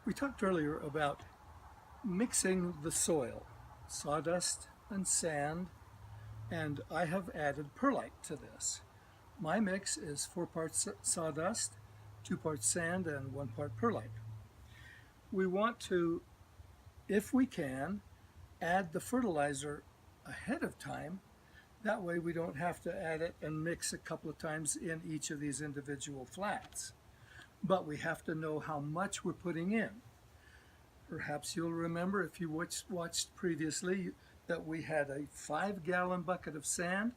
We talked earlier about mixing the soil, sawdust and sand, and I have added perlite to this. My mix is 4 parts sawdust, 2 parts sand, and 1 part perlite. We want to, if we can, add the fertilizer ahead of time. That way we don't have to add it and mix a couple of times in each of these individual flats. But we have to know how much we're putting in. Perhaps you'll remember, if you watched previously, that we had a 5-gallon bucket of sand,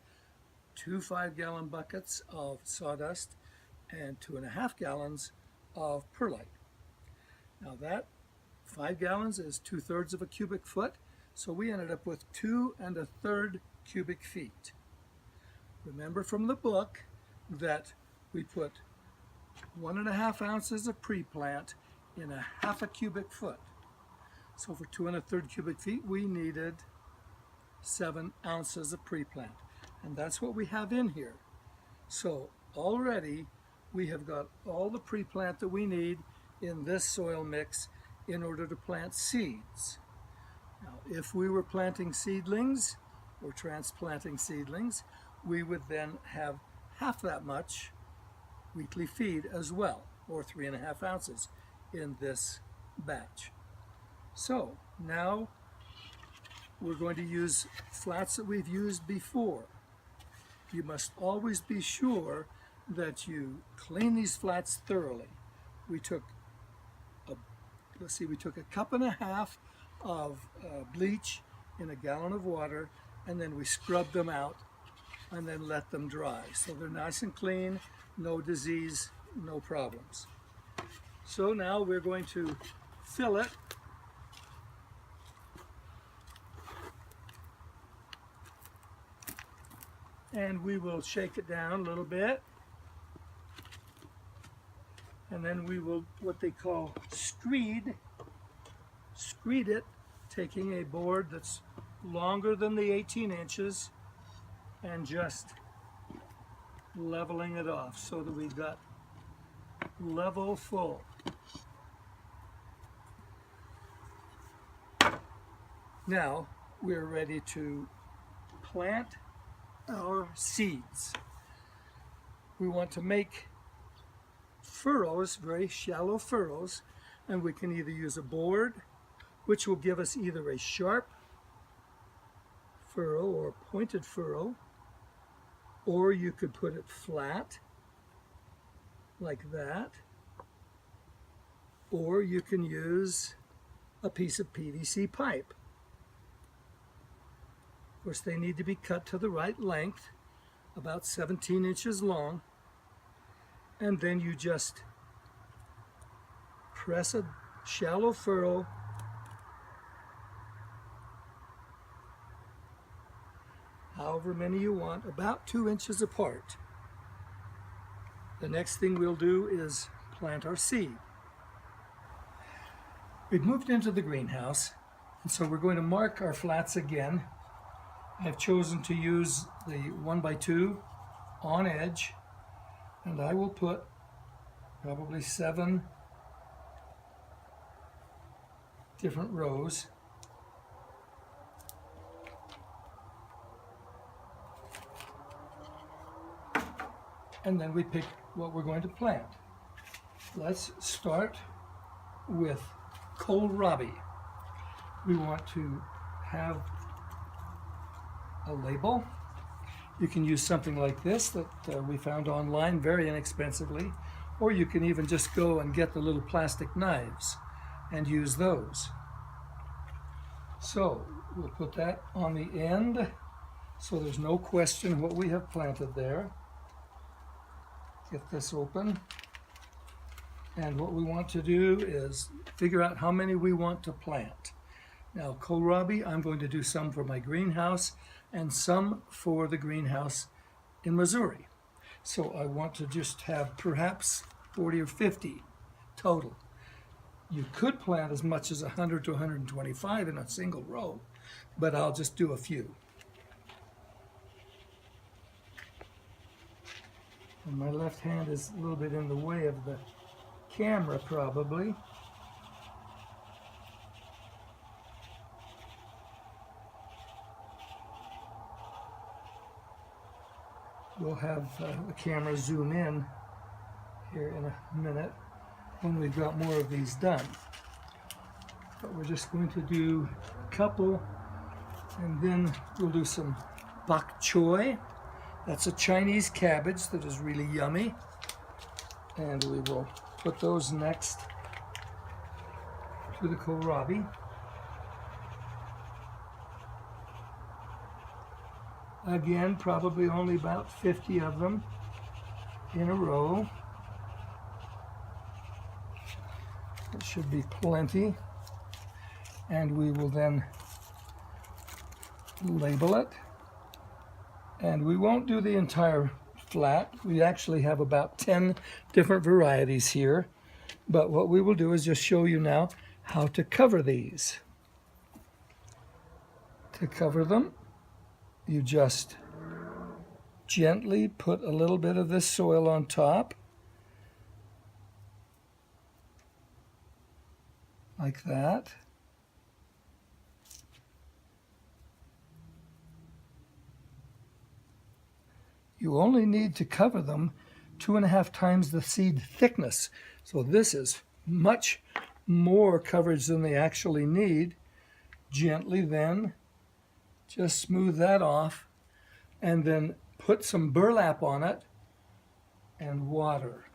2 5-gallon buckets of sawdust, and 2.5 gallons of perlite. Now that 5 gallons is 2/3 of a cubic foot, so we ended up with 2 1/3 cubic feet. Remember from the book that we put 1.5 ounces of pre-plant in a 1/2 cubic foot. So for 2 1/3 cubic feet, we needed 7 ounces of pre-plant. And that's what we have in here. So already we have got all the pre-plant that we need in this soil mix in order to plant seeds. Now, if we were planting seedlings or transplanting seedlings, we would then have half that much weekly feed as well, or 3.5 ounces in this batch. So now we're going to use flats that we've used before. You must always be sure that you clean these flats thoroughly. We took a 1.5 cups of bleach in a gallon of water, and then we scrubbed them out and then let them dry. So they're nice and clean, no disease, no problems. So now we're going to fill it and we will shake it down a little bit, and then we will what they call screed it, taking a board that's longer than the 18 inches and just leveling it off so that we've got level full. Now we're ready to plant our seeds. We want to make furrows, very shallow furrows, and we can either use a board, which will give us either a sharp furrow or a pointed furrow, or you could put it flat like that, or you can use a piece of PVC pipe. Of course, they need to be cut to the right length, about 17 inches long, and then you just press a shallow furrow however many you want, about 2 inches apart. The next thing we'll do is plant our seed. We've moved into the greenhouse, and so we're going to mark our flats again. I've chosen to use the 1x2 on edge, and I will put probably 7 different rows. And then we pick what we're going to plant. Let's start with kohlrabi. We want to have a label. You can use something like this that we found online very inexpensively, or you can even just go and get the little plastic knives and use those. So we'll put that on the end so there's no question what we have planted there. Get this open, and what we want to do is figure out how many we want to plant. Now kohlrabi, I'm going to do some for my greenhouse and some for the greenhouse in Missouri. So I want to just have perhaps 40 or 50 total. You could plant as much as 100 to 125 in a single row, but I'll just do a few. And my left hand is a little bit in the way of the camera probably. We'll have the camera zoom in here in a minute when we've got more of these done. But we're just going to do a couple, and then we'll do some bok choy. That's a Chinese cabbage that is really yummy. And we will put those next to the kohlrabi. Again, probably only about 50 of them in a row. That should be plenty. And we will then label it. And we won't do the entire flat. We actually have about 10 different varieties here. But what we will do is just show you now how to cover these. To cover them, you just gently put a little bit of this soil on top, like that. You only need to cover them 2.5 times the seed thickness. So this is much more coverage than they actually need. Gently then, just smooth that off, and then put some burlap on it and water.